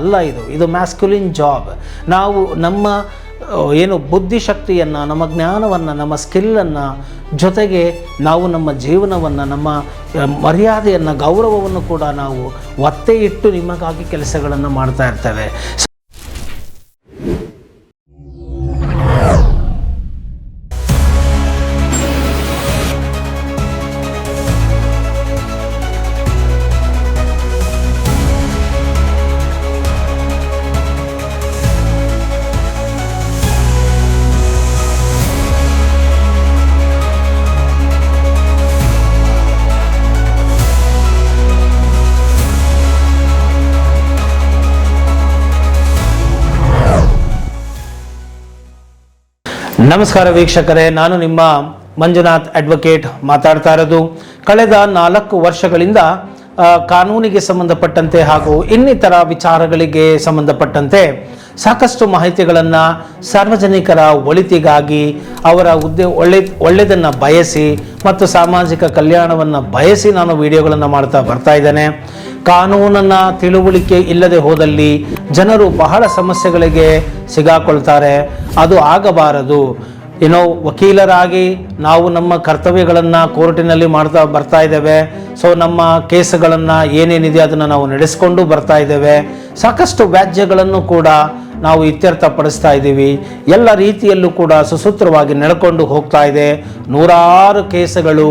ಅಲ್ಲ, ಇದು ಮ್ಯಾಸ್ಕ್ಯುಲಿನ್ ಜಾಬ್. ನಾವು ನಮ್ಮ ಏನು ಬುದ್ಧಿಶಕ್ತಿಯನ್ನು, ನಮ್ಮ ಜ್ಞಾನವನ್ನು, ನಮ್ಮ ಸ್ಕಿಲ್ಲನ್ನು, ಜೊತೆಗೆ ನಾವು ನಮ್ಮ ಜೀವನವನ್ನು, ನಮ್ಮ ಮರ್ಯಾದೆಯನ್ನು, ಗೌರವವನ್ನು ಕೂಡ ನಾವು ಒತ್ತೆ ಇಟ್ಟು ನಿಮಗಾಗಿ ಕೆಲಸಗಳನ್ನು ಮಾಡ್ತಾ ಇರ್ತೇವೆ. ನಮಸ್ಕಾರ ವೀಕ್ಷಕರೇ, ನಾನು ನಿಮ್ಮ ಮಂಜುನಾಥ್ ಅಡ್ವೊಕೇಟ್ ಮಾತಾಡ್ತಾ ಇರೋದು. ಕಳೆದ 4 ವರ್ಷಗಳಿಂದ ಕಾನೂನಿಗೆ ಸಂಬಂಧಪಟ್ಟಂತೆ ಹಾಗೂ ಇನ್ನಿತರ ವಿಚಾರಗಳಿಗೆ ಸಂಬಂಧಪಟ್ಟಂತೆ ಸಾಕಷ್ಟು ಮಾಹಿತಿಗಳನ್ನು ಸಾರ್ವಜನಿಕರ ಒಳಿತಿಗಾಗಿ, ಅವರ ಒಳ್ಳೆಯದನ್ನು ಬಯಸಿ ಮತ್ತು ಸಾಮಾಜಿಕ ಕಲ್ಯಾಣವನ್ನು ಬಯಸಿ ನಾನು ವಿಡಿಯೋಗಳನ್ನು ಮಾಡ್ತಾ ಬರ್ತಾ ಇದ್ದೇನೆ. ಕಾನೂನನ್ನು ತಿಳುವಳಿಕೆ ಇಲ್ಲದೆ ಹೋದಲ್ಲಿ ಜನರು ಬಹಳ ಸಮಸ್ಯೆಗಳಿಗೆ ಸಿಗಾಕೊಳ್ತಾರೆ. ಅದು ಆಗಬಾರದು. ವಕೀಲರಾಗಿ ನಾವು ನಮ್ಮ ಕರ್ತವ್ಯಗಳನ್ನು ಕೋರ್ಟಿನಲ್ಲಿ ಮಾಡ್ತಾ ಬರ್ತಾ ಇದ್ದೇವೆ. ಸೊ ನಮ್ಮ ಕೇಸುಗಳನ್ನು ಏನೇನಿದೆ ಅದನ್ನು ನಾವು ನಡೆಸ್ಕೊಂಡು ಬರ್ತಾ ಇದ್ದೇವೆ. ಸಾಕಷ್ಟು ವ್ಯಾಜ್ಯಗಳನ್ನು ಕೂಡ ನಾವು ಇತ್ಯರ್ಥಪಡಿಸ್ತಾ ಇದ್ದೀವಿ. ಎಲ್ಲ ರೀತಿಯಲ್ಲೂ ಕೂಡ ಸುಸೂತ್ರವಾಗಿ ನಡ್ಕೊಂಡು ಹೋಗ್ತಾ ಇದೆ. 100 ಕೇಸುಗಳು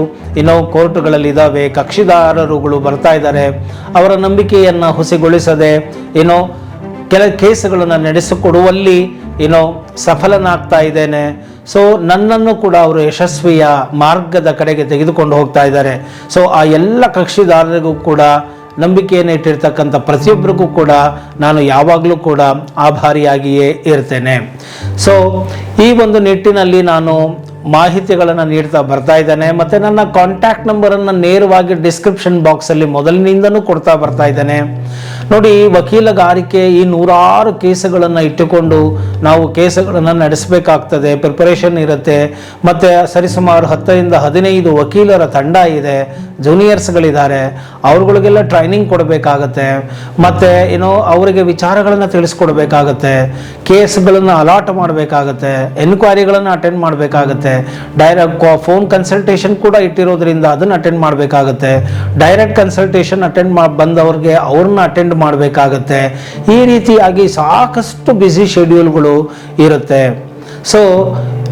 ಕೋರ್ಟುಗಳಲ್ಲಿದ್ದಾವೆ. ಕಕ್ಷಿದಾರರುಗಳು ಬರ್ತಾ ಇದ್ದಾರೆ. ಅವರ ನಂಬಿಕೆಯನ್ನು ಹುಸಿಗೊಳಿಸದೆ ಕೆಲ ಕೇಸುಗಳನ್ನು ನಡೆಸಿಕೊಡುವಲ್ಲಿ ಸಫಲನಾಗ್ತಾ ಇದ್ದೇನೆ. ಸೊ ನನ್ನನ್ನು ಕೂಡ ಅವರು ಯಶಸ್ವಿಯ ಮಾರ್ಗದ ಕಡೆಗೆ ತೆಗೆದುಕೊಂಡು ಹೋಗ್ತಾ ಇದ್ದಾರೆ. ಸೊ ಆ ಎಲ್ಲ ಕಕ್ಷಿದಾರರಿಗೂ ಕೂಡ ನಂಬಿಕೆಯನ್ನು ಇಟ್ಟಿರ್ತಕ್ಕಂಥ ಪ್ರತಿಯೊಬ್ಬರಿಗೂ ಕೂಡ ನಾನು ಯಾವಾಗಲೂ ಕೂಡ ಆಭಾರಿಯಾಗಿಯೇ ಇರ್ತೇನೆ. ಸೊ ಈ ಒಂದು ನಿಟ್ಟಿನಲ್ಲಿ ನಾನು ಮಾಹಿತಿಗಳನ್ನು ನೀಡ್ತಾ ಬರ್ತಾ ಇದ್ದೇನೆ. ಮತ್ತು ನನ್ನ ಕಾಂಟ್ಯಾಕ್ಟ್ ನಂಬರನ್ನು ನೇರವಾಗಿ ಡಿಸ್ಕ್ರಿಪ್ಷನ್ ಬಾಕ್ಸಲ್ಲಿ ಮೊದಲಿನಿಂದನೂ ಕೊಡ್ತಾ ಬರ್ತಾ ಇದ್ದೇನೆ. ನೋಡಿ, ವಕೀಲಗಾರಿಕೆ ಈ 100 ಕೇಸುಗಳನ್ನು ಇಟ್ಟುಕೊಂಡು ನಾವು ಕೇಸುಗಳನ್ನು ನಡೆಸಬೇಕಾಗ್ತದೆ. ಪ್ರಿಪರೇಷನ್ ಇರುತ್ತೆ. ಮತ್ತು ಸರಿಸುಮಾರು 10ರಿಂದ 15 ವಕೀಲರ ತಂಡ ಇದೆ. ಜೂನಿಯರ್ಸ್ಗಳಿದ್ದಾರೆ. ಅವ್ರುಗಳಿಗೆಲ್ಲ ಟ್ರೈನಿಂಗ್ ಕೊಡಬೇಕಾಗತ್ತೆ. ಮತ್ತು ಅವರಿಗೆ ವಿಚಾರಗಳನ್ನು ತಿಳಿಸ್ಕೊಡ್ಬೇಕಾಗತ್ತೆ. ಕೇಸ್ಗಳನ್ನು ಅಲಾಟ್ ಮಾಡಬೇಕಾಗತ್ತೆ. ಎನ್ಕ್ವೈರಿಗಳನ್ನು ಅಟೆಂಡ್ ಮಾಡಬೇಕಾಗತ್ತೆ. ಡೈರೆಕ್ಟ್ ಫೋನ್ ಕನ್ಸಲ್ಟೇಷನ್ ಕೂಡ ಇಟ್ಟಿರೋದ್ರಿಂದ ಅದನ್ನು ಅಟೆಂಡ್ ಮಾಡಬೇಕಾಗತ್ತೆ. ಡೈರೆಕ್ಟ್ ಕನ್ಸಲ್ಟೇಷನ್ ಅಟೆಂಡ್ ಬಂದವ್ರಿಗೆ ಅವ್ರನ್ನ ಅಟೆಂಡ್ ಮಾಡಬೇಕಾಗತ್ತೆ. ಈ ರೀತಿಯಾಗಿ ಸಾಕಷ್ಟು ಬ್ಯುಸಿ ಶೆಡ್ಯೂಲ್ಗಳು ಇರುತ್ತೆ. ಸೊ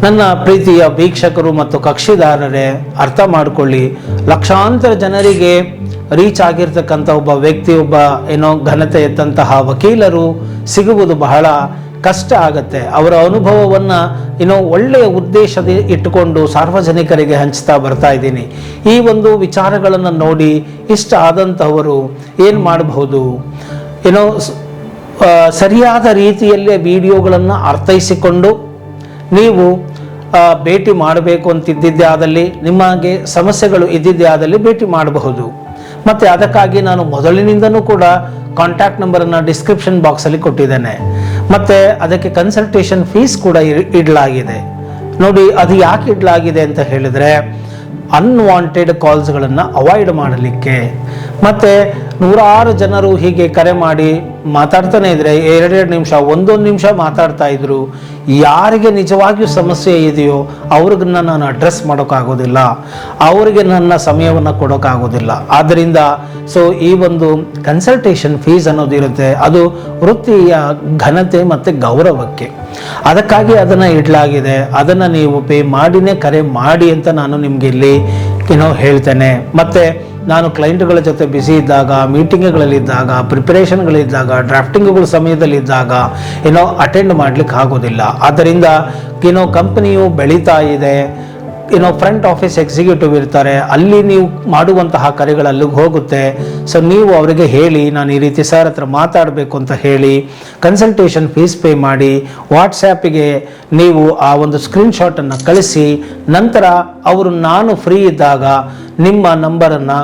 ನನ್ನ ಪ್ರೀತಿಯ ವೀಕ್ಷಕರು ಮತ್ತು ಕಕ್ಷಿದಾರರೇ, ಅರ್ಥ ಮಾಡಿಕೊಳ್ಳಿ. ಲಕ್ಷಾಂತರ ಜನರಿಗೆ ರೀಚ್ ಆಗಿರ್ತಕ್ಕಂಥ ಒಬ್ಬ ವ್ಯಕ್ತಿ, ಒಬ್ಬ ಘನತೆ ಎತ್ತಂತಹ ವಕೀಲರು ಸಿಗುವುದು ಬಹಳ ಕಷ್ಟ ಆಗತ್ತೆ. ಅವರ ಅನುಭವವನ್ನು ಒಳ್ಳೆಯ ಉದ್ದೇಶದ ಇಟ್ಟುಕೊಂಡು ಸಾರ್ವಜನಿಕರಿಗೆ ಹಂಚ್ತಾ ಬರ್ತಾ ಇದ್ದೀನಿ. ಈ ಒಂದು ವಿಚಾರಗಳನ್ನು ನೋಡಿ ಇಷ್ಟ ಆದಂಥವರು ಏನು ಮಾಡಬಹುದು, ಸರಿಯಾದ ರೀತಿಯಲ್ಲೇ ವಿಡಿಯೋಗಳನ್ನು ಅರ್ಥೈಸಿಕೊಂಡು ನೀವು ಭೇಟಿ ಮಾಡಬೇಕು ಅಂತಿದ್ದಿದ್ದೇ ಆದಲ್ಲಿ, ನಿಮಗೆ ಸಮಸ್ಯೆಗಳು ಇದ್ದಿದ್ದೇ ಆದಲ್ಲಿ ಭೇಟಿ ಮಾಡಬಹುದು. ಮತ್ತು ಅದಕ್ಕಾಗಿ ನಾನು ಮೊದಲಿನಿಂದನೂ ಕೂಡ ಕಾಂಟ್ಯಾಕ್ಟ್ ನಂಬರನ್ನು ಡಿಸ್ಕ್ರಿಪ್ಷನ್ ಬಾಕ್ಸಲ್ಲಿ ಕೊಟ್ಟಿದ್ದೇನೆ. ಮತ್ತು ಅದಕ್ಕೆ ಕನ್ಸಲ್ಟೇಷನ್ ಫೀಸ್ ಕೂಡ ಇಡಲಾಗಿದೆ. ನೋಡಿ, ಅದು ಯಾಕೆ ಇಡಲಾಗಿದೆ ಅಂತ ಹೇಳಿದರೆ, ಅನ್ವಾಂಟೆಡ್ ಕಾಲ್ಸ್ಗಳನ್ನು ಅವಾಯ್ಡ್ ಮಾಡಲಿಕ್ಕೆ. ಮತ್ತು 100 ಜನರು ಹೀಗೆ ಕರೆ ಮಾಡಿ ಮಾತಾಡ್ತಾನೆ ಇದ್ರೆ 2 ನಿಮಿಷ, 1 ನಿಮಿಷ ಮಾತಾಡ್ತಾ ಇದ್ರು. ಯಾರಿಗೆ ನಿಜವಾಗಿಯೂ ಸಮಸ್ಯೆ ಇದೆಯೋ ಅವ್ರಿಗೆ ನಾನು ಅಡ್ರೆಸ್ ಮಾಡೋಕ್ಕಾಗೋದಿಲ್ಲ, ಅವರಿಗೆ ನನ್ನ ಸಮಯವನ್ನು ಕೊಡೋಕ್ಕಾಗೋದಿಲ್ಲ. ಆದ್ದರಿಂದ ಸೊ ಈ ಒಂದು ಕನ್ಸಲ್ಟೇಷನ್ ಫೀಸ್ ಅನ್ನೋದಿರುತ್ತೆ, ಅದು ವೃತ್ತಿಯ ಘನತೆ ಮತ್ತು ಗೌರವಕ್ಕೆ. ಅದಕ್ಕಾಗಿ ಅದನ್ನು ಇಡಲಾಗಿದೆ. ಅದನ್ನು ನೀವು ಪೇ ಮಾಡಿನೇ ಕರೆ ಮಾಡಿ ಅಂತ ನಾನು ನಿಮಗೆ ಇಲ್ಲಿ ಹೇಳ್ತೇನೆ. ಮತ್ತು ನಾನು ಕ್ಲೈಂಟ್ಗಳ ಜೊತೆ ಬ್ಯುಸಿ ಇದ್ದಾಗ, ಮೀಟಿಂಗ್ಗಳಿದ್ದಾಗ, ಪ್ರಿಪರೇಷನ್ಗಳಿದ್ದಾಗ, ಡ್ರಾಫ್ಟಿಂಗ್ಗಳ ಸಮಯದಲ್ಲಿದ್ದಾಗ ಅಟೆಂಡ್ ಮಾಡಲಿಕ್ಕೆ ಆಗೋದಿಲ್ಲ. ಆದ್ದರಿಂದ ಕಂಪನಿಯು ಬೆಳೀತಾ ಇದೆ. ಫ್ರಂಟ್ ಆಫೀಸ್ ಎಕ್ಸಿಕ್ಯೂಟಿವ್ ಇರ್ತಾರೆ, ಅಲ್ಲಿ ನೀವು ಮಾಡುವಂತಹ ಕರೆಗಳು ಅಲ್ಲಿಗೆ ಹೋಗುತ್ತೆ. ಸೊ ನೀವು ಅವರಿಗೆ ಹೇಳಿ, ನಾನು ಈ ರೀತಿ ಸರ್ ಹತ್ರ ಮಾತಾಡಬೇಕು ಅಂತ ಹೇಳಿ ಕನ್ಸಲ್ಟೇಷನ್ ಫೀಸ್ ಪೇ ಮಾಡಿ ವಾಟ್ಸ್ಯಾಪಿಗೆ ನೀವು ಆ ಒಂದು ಸ್ಕ್ರೀನ್ಶಾಟನ್ನು ಕಳಿಸಿ, ನಂತರ ಅವರು ನಾನು ಫ್ರೀ ಇದ್ದಾಗ ನಿಮ್ಮ ನಂಬರನ್ನು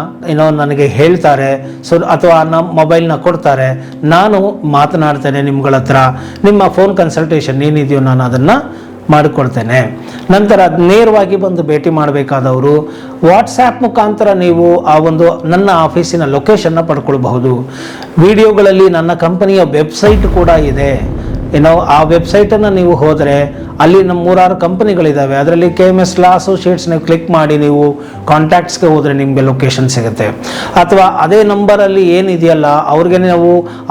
ನನಗೆ ಹೇಳ್ತಾರೆ. ಸೊ ಅಥವಾ ನಮ್ಮ ಮೊಬೈಲ್ನ ಕೊಡ್ತಾರೆ, ನಾನು ಮಾತನಾಡ್ತೇನೆ ನಿಮ್ಗಳ ಹತ್ರ. ನಿಮ್ಮ ಫೋನ್ ಕನ್ಸಲ್ಟೇಷನ್ ಏನಿದೆಯೋ ನಾನು ಅದನ್ನು ಮಾಡಿಕೊಡ್ತೇನೆ. ನಂತರ ನೇರವಾಗಿ ಬಂದು ಭೇಟಿ ಮಾಡಬೇಕಾದವರು ವಾಟ್ಸ್ಯಾಪ್ ಮುಖಾಂತರ ನೀವು ಆ ಒಂದು ನನ್ನ ಆಫೀಸಿನ ಲೊಕೇಶನ್ನ ಪಡ್ಕೊಳ್ಬಹುದು. ವಿಡಿಯೋಗಳಲ್ಲಿ ನನ್ನ ಕಂಪನಿಯ ವೆಬ್ಸೈಟ್ ಕೂಡ ಇದೆ. ಆ ವೆಬ್ಸೈಟನ್ನು ನೀವು ಹೋದರೆ ಅಲ್ಲಿ ನಮ್ಮ 3-6 ಕಂಪನಿಗಳಿದ್ದಾವೆ. ಅದರಲ್ಲಿ KMS ಲಾ ಅಸೋಸಿಯೇಟ್ಸ್ ನೀವು ಕ್ಲಿಕ್ ಮಾಡಿ ನೀವು ಕಾಂಟ್ಯಾಕ್ಟ್ಸ್ಗೆ ಹೋದರೆ ನಿಮಗೆ ಲೊಕೇಶನ್ ಸಿಗುತ್ತೆ. ಅಥವಾ ಅದೇ ನಂಬರಲ್ಲಿ ಏನಿದೆಯಲ್ಲ ಅವ್ರಿಗೆ ನಾವು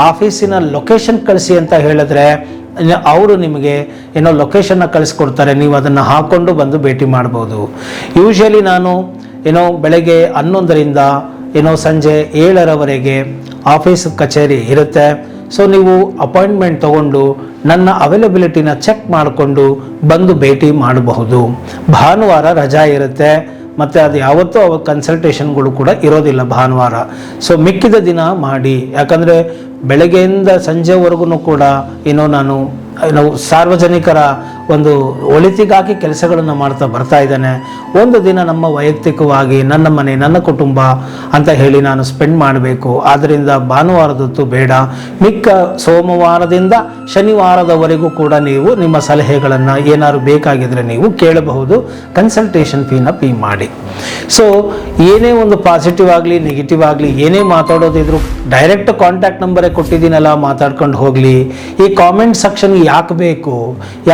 ಆಫೀಸಿನ ಲೊಕೇಶನ್ ಕಳಿಸಿ ಅಂತ ಹೇಳಿದ್ರೆ ಅವರು ನಿಮಗೆ ಲೊಕೇಶನ್ನ ಕಳಿಸ್ಕೊಡ್ತಾರೆ. ನೀವು ಅದನ್ನು ಹಾಕ್ಕೊಂಡು ಬಂದು ಭೇಟಿ ಮಾಡ್ಬೋದು. ಯೂಶಲಿ ನಾನು ಬೆಳಗ್ಗೆ 11ರಿಂದ ಸಂಜೆ 7ರವರೆಗೆ ಆಫೀಸ್ ಕಚೇರಿ ಇರುತ್ತೆ. ಸೊ ನೀವು ಅಪಾಯಿಂಟ್ಮೆಂಟ್ ತಗೊಂಡು ನನ್ನ ಅವೈಲಬಿಲಿಟಿನ ಚೆಕ್ ಮಾಡಿಕೊಂಡು ಬಂದು ಭೇಟಿ ಮಾಡಬಹುದು. ಭಾನುವಾರ ರಜಾ ಇರುತ್ತೆ ಮತ್ತು ಅದು ಯಾವತ್ತೂ ಕನ್ಸಲ್ಟೇಷನ್ಗಳು ಕೂಡ ಇರೋದಿಲ್ಲ ಭಾನುವಾರ. ಸೊ ಮಿಕ್ಕಿದ ದಿನ ಮಾಡಿ, ಯಾಕಂದರೆ ಬೆಳಗ್ಗೆಯಿಂದ ಸಂಜೆವರೆಗೂ ಕೂಡ ನಾನು ಸಾರ್ವಜನಿಕರ ಒಂದು ಒಳಿತಿಗಾಗಿ ಕೆಲಸಗಳನ್ನು ಮಾಡ್ತಾ ಬರ್ತಾ ಇದ್ದೇನೆ. ಒಂದು ದಿನ ನಮ್ಮ ವೈಯಕ್ತಿಕವಾಗಿ ನನ್ನ ಮನೆ, ನನ್ನ ಕುಟುಂಬ ಅಂತ ಹೇಳಿ ನಾನು ಸ್ಪೆಂಡ್ ಮಾಡಬೇಕು. ಆದ್ದರಿಂದ ಭಾನುವಾರದೊತ್ತು ಬೇಡ. ಮಿಕ್ಕ ಸೋಮವಾರದಿಂದ ಶನಿವಾರದವರೆಗೂ ಕೂಡ ನೀವು ನಿಮ್ಮ ಸಲಹೆಗಳನ್ನು ಏನಾದ್ರು ಬೇಕಾಗಿದ್ರೆ ನೀವು ಕೇಳಬಹುದು. ಕನ್ಸಲ್ಟೇಷನ್ ಫೀನ ಪೇ ಮಾಡಿ. ಸೊ ಏನೇ ಒಂದು ಪಾಸಿಟಿವ್ ಆಗಲಿ ನೆಗೆಟಿವ್ ಆಗಲಿ ಏನೇ ಮಾತಾಡೋದಿದ್ರು ಡೈರೆಕ್ಟ್ ಕಾಂಟ್ಯಾಕ್ಟ್ ನಂಬರೇ ಕೊಟ್ಟಿದ್ದೀನಲ್ಲ, ಮಾತಾಡ್ಕೊಂಡು ಹೋಗಲಿ. ಈ ಕಾಮೆಂಟ್ ಸೆಕ್ಷನ್ ಯಾಕೆ ಬೇಕು?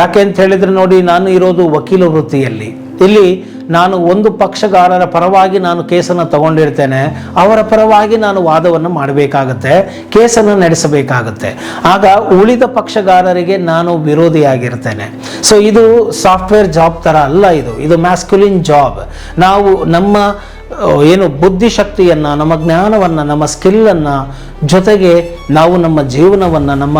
ಯಾಕೆ ಅಂತ ಹೇಳಿದ್ರೆ ನೋಡಿ, ನಾನು ಇರೋದು ವಕೀಲ ವೃತ್ತಿಯಲ್ಲಿ. ಇಲ್ಲಿ ನಾನು ಒಂದು ಪಕ್ಷಗಾರರ ಪರವಾಗಿ ನಾನು ಕೇಸನ್ನು ತಗೊಂಡಿರ್ತೇನೆ, ಅವರ ಪರವಾಗಿ ನಾನು ವಾದವನ್ನು ಮಾಡಬೇಕಾಗತ್ತೆ, ಕೇಸನ್ನು ನಡೆಸಬೇಕಾಗತ್ತೆ. ಆಗ ಉಳಿದ ಪಕ್ಷಗಾರರಿಗೆ ನಾನು ವಿರೋಧಿಯಾಗಿರ್ತೇನೆ. ಸೊ ಇದು ಸಾಫ್ಟ್ವೇರ್ ಜಾಬ್ ಥರ ಅಲ್ಲ, ಇದು ಮ್ಯಾಸ್ಕ್ಯುಲಿನ್ ಜಾಬ್. ನಾವು ನಮ್ಮ ಬುದ್ಧಿಶಕ್ತಿಯನ್ನು, ನಮ್ಮ ಜ್ಞಾನವನ್ನು, ನಮ್ಮ ಸ್ಕಿಲ್ಲನ್ನು, ಜೊತೆಗೆ ನಾವು ನಮ್ಮ ಜೀವನವನ್ನು, ನಮ್ಮ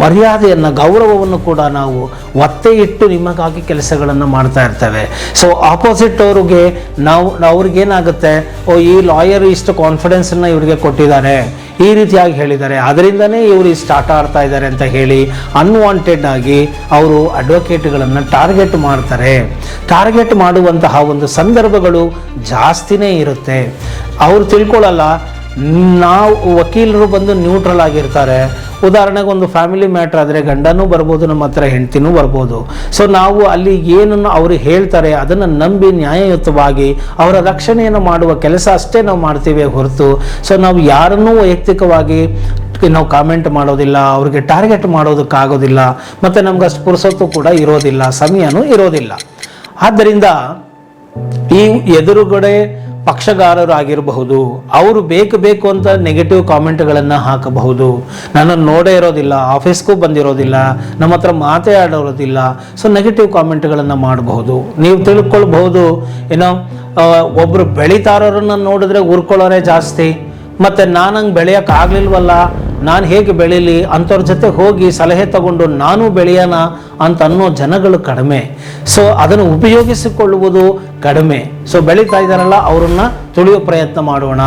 ಮರ್ಯಾದೆಯನ್ನು, ಗೌರವವನ್ನು ಕೂಡ ನಾವು ಒತ್ತೆ ಇಟ್ಟು ನಿಮಗಾಗಿ ಕೆಲಸಗಳನ್ನು ಮಾಡ್ತಾ ಇರ್ತೇವೆ. ಸೊ ಆಪೋಸಿಟ್ ಅವ್ರಿಗೆ ಅವ್ರಿಗೇನಾಗುತ್ತೆ, ಈ ಲಾಯರ್ ಇಷ್ಟು ಕಾನ್ಫಿಡೆನ್ಸನ್ನು ಇವರಿಗೆ ಕೊಟ್ಟಿದ್ದಾರೆ, ಈ ರೀತಿಯಾಗಿ ಹೇಳಿದ್ದಾರೆ, ಅದರಿಂದನೇ ಇವರು ಇಷ್ಟು ಆಟ ಆಡ್ತಾ ಇದ್ದಾರೆ ಅಂತ ಹೇಳಿ ಅನ್ವಾಂಟೆಡ್ ಆಗಿ ಅವರು ಅಡ್ವೊಕೇಟ್ಗಳನ್ನು ಟಾರ್ಗೆಟ್ ಮಾಡ್ತಾರೆ. ಟಾರ್ಗೆಟ್ ಮಾಡುವಂತಹ ಒಂದು ಸಂದರ್ಭಗಳು ಜಾಸ್ತಿನೇ ಇರುತ್ತೆ. ಅವರು ತಿಳ್ಕೊಳ್ಳಲ್ಲ, ನಾವು ವಕೀಲರು ಬಂದು ನ್ಯೂಟ್ರಲ್ ಆಗಿರ್ತಾರೆ. ಉದಾಹರಣೆಗೆ ಒಂದು ಫ್ಯಾಮಿಲಿ ಮ್ಯಾಟ್ರ್ ಆದರೆ ಗಂಡನೂ ಬರ್ಬೋದು, ನಮ್ಮ ಹತ್ರ ಹೆಂಡ್ತಿನೂ ಬರ್ಬೋದು. ಸೊ ನಾವು ಅಲ್ಲಿ ಏನನ್ನು ಅವರು ಹೇಳ್ತಾರೆ ಅದನ್ನು ನಂಬಿ ನ್ಯಾಯಯುತವಾಗಿ ಅವರ ರಕ್ಷಣೆಯನ್ನು ಮಾಡುವ ಕೆಲಸ ಅಷ್ಟೇ ನಾವು ಮಾಡ್ತೀವಿ ಹೊರತು ಸೊ ನಾವು ಯಾರನ್ನೂ ವೈಯಕ್ತಿಕವಾಗಿ ನಾವು ಕಾಮೆಂಟ್ ಮಾಡೋದಿಲ್ಲ, ಅವ್ರಿಗೆ ಟಾರ್ಗೆಟ್ ಮಾಡೋದಕ್ಕಾಗೋದಿಲ್ಲ, ಮತ್ತು ನಮ್ಗೆ ಅಷ್ಟು ಪುರುಸೊತ್ತು ಕೂಡ ಇರೋದಿಲ್ಲ, ಸಮಯನೂ ಇರೋದಿಲ್ಲ. ಆದ್ದರಿಂದ ಈ ಎದುರುಗಡೆ ಪಕ್ಷಗಾರರು ಆಗಿರಬಹುದು, ಅವರು ಬೇಕು ಅಂತ ನೆಗೆಟಿವ್ ಕಾಮೆಂಟ್ಗಳನ್ನು ಹಾಕಬಹುದು. ನನ್ನನ್ನು ನೋಡೇ ಇರೋದಿಲ್ಲ, ಆಫೀಸ್ಗೂ ಬಂದಿರೋದಿಲ್ಲ, ನಮ್ಮ ಹತ್ರ ಮಾತಾಡೋದಿಲ್ಲ. ಸೊ ನೆಗೆಟಿವ್ ಕಾಮೆಂಟ್ಗಳನ್ನು ಮಾಡಬಹುದು. ನೀವು ತಿಳ್ಕೊಳ್ಬಹುದು, ಒಬ್ಬರು ಬೆಳೀತಾರನ್ನ ನೋಡಿದ್ರೆ ಉರ್ಕೊಳ್ಳೋರೇ ಜಾಸ್ತಿ, ಮತ್ತು ನಾನಂಗೆ ಬೆಳೆಯೋಕ್ಕಾಗಲಿಲ್ವಲ್ಲ, ನಾನು ಹೇಗೆ ಬೆಳೀಲಿ, ಅಂಥವ್ರ ಜೊತೆ ಹೋಗಿ ಸಲಹೆ ತಗೊಂಡು ನಾನು ಬೆಳೆಯೋಣ ಅಂತ ಅನ್ನೋ ಜನಗಳು ಕಡಿಮೆ. ಸೊ ಅದನ್ನು ಉಪಯೋಗಿಸಿಕೊಳ್ಳುವುದು ಕಡಿಮೆ. ಸೊ ಬೆಳೀತಾ ಇದ್ದಾರಲ್ಲ, ಅವರನ್ನು ತುಳಿಯೋ ಪ್ರಯತ್ನ ಮಾಡೋಣ,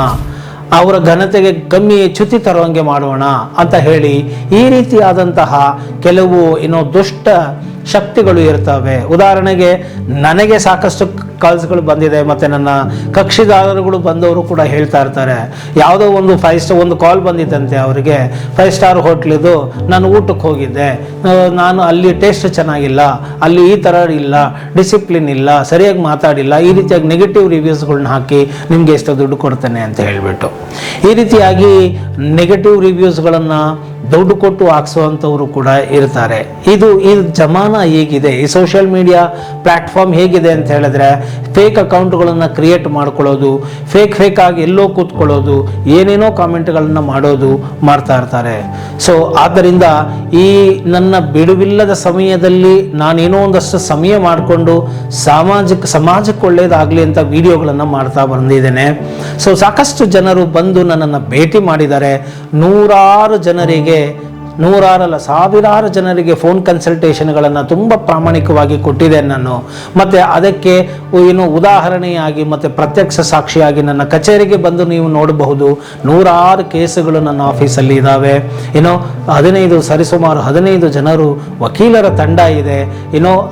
ಅವರ ಘನತೆಗೆ ಕಮ್ಮಿ ಚ್ಯುತಿ ತರುವಂಗೆ ಮಾಡೋಣ ಅಂತ ಹೇಳಿ ಈ ರೀತಿಯಾದಂತಹ ಕೆಲವು ದುಷ್ಟ ಶಕ್ತಿಗಳು ಇರ್ತವೆ. ಉದಾಹರಣೆಗೆ ನನಗೆ ಸಾಕಷ್ಟು ಕಾಲ್ಸ್ಗಳು ಬಂದಿದೆ, ಮತ್ತು ನನ್ನ ಕಕ್ಷಿದಾರರುಗಳು ಬಂದವರು ಕೂಡ ಹೇಳ್ತಾ ಇರ್ತಾರೆ, ಯಾವುದೋ ಒಂದು 5 ಸ್ಟಾರ್ ಒಂದು ಕಾಲ್ ಬಂದಿದ್ದಂತೆ ಅವರಿಗೆ, 5 ಸ್ಟಾರ್ ಹೋಟ್ಲಿದು, ನಾನು ಊಟಕ್ಕೆ ಹೋಗಿದ್ದೆ, ನಾನು ಅಲ್ಲಿ ಟೇಸ್ಟ್ ಚೆನ್ನಾಗಿಲ್ಲ, ಅಲ್ಲಿ ಈ ಥರ ಇಲ್ಲ, ಡಿಸಿಪ್ಲಿನ್ ಇಲ್ಲ, ಸರಿಯಾಗಿ ಮಾತಾಡಿಲ್ಲ, ಈ ರೀತಿಯಾಗಿ ನೆಗೆಟಿವ್ ರಿವ್ಯೂಸ್ಗಳನ್ನ ಹಾಕಿ ನಿಮಗೆ ಎಷ್ಟು ದುಡ್ಡು ಕೊಡ್ತೇನೆ ಅಂತ ಹೇಳಿಬಿಟ್ಟು ಈ ರೀತಿಯಾಗಿ ನೆಗೆಟಿವ್ ರಿವ್ಯೂಸ್ಗಳನ್ನು ದುಡ್ಡು ಕೊಟ್ಟು ಹಾಕ್ಸುವಂಥವರು ಕೂಡ ಇರ್ತಾರೆ. ಇದು ಜಮಾನ ಹೇಗಿದೆ, ಈ ಸೋಷಿಯಲ್ ಮೀಡಿಯಾ ಪ್ಲ್ಯಾಟ್ಫಾರ್ಮ್ ಹೇಗಿದೆ ಅಂತ ಹೇಳಿದ್ರೆ ಫೇಕ್ ಅಕೌಂಟ್ಗಳನ್ನು ಕ್ರಿಯೇಟ್ ಮಾಡ್ಕೊಳ್ಳೋದು, ಫೇಕ್ ಆಗಿ ಎಲ್ಲೋ ಕೂತ್ಕೊಳ್ಳೋದು, ಏನೇನೋ ಕಾಮೆಂಟ್ಗಳನ್ನು ಮಾಡ್ತಾ ಇರ್ತಾರೆ. ಸೊ ಆದ್ದರಿಂದ ಈ ನನ್ನ ಬಿಡುವಿಲ್ಲದ ಸಮಯದಲ್ಲಿ ನಾನೇನೋ ಒಂದಷ್ಟು ಸಮಯ ಮಾಡಿಕೊಂಡು ಸಮಾಜಕ್ಕೆ ಒಳ್ಳೆಯದಾಗಲಿ ಅಂತ ವಿಡಿಯೋಗಳನ್ನು ಮಾಡ್ತಾ ಬಂದಿದ್ದೇನೆ. ಸೊ ಸಾಕಷ್ಟು ಜನರು ಬಂದು ನನ್ನನ್ನು ಭೇಟಿ ಮಾಡಿದ್ದಾರೆ. ನೂರಾರು ಜನರಿಗೆ, ನೂರಾರಲ್ಲ ಸಾವಿರಾರು ಜನರಿಗೆ ಫೋನ್ ಕನ್ಸಲ್ಟೇಷನ್ಗಳನ್ನು ತುಂಬ ಪ್ರಾಮಾಣಿಕವಾಗಿ ಕೊಟ್ಟಿದ್ದೇನೆ ನಾನು. ಮತ್ತು ಅದಕ್ಕೆ ಉದಾಹರಣೆಯಾಗಿ ಮತ್ತು ಪ್ರತ್ಯಕ್ಷ ಸಾಕ್ಷಿಯಾಗಿ ನನ್ನ ಕಚೇರಿಗೆ ಬಂದು ನೀವು ನೋಡಬಹುದು, ನೂರಾರು ಕೇಸುಗಳು ನನ್ನ ಆಫೀಸಲ್ಲಿ ಇದ್ದಾವೆ. ಸರಿಸುಮಾರು 15 ಜನರು ವಕೀಲರ ತಂಡ ಇದೆ.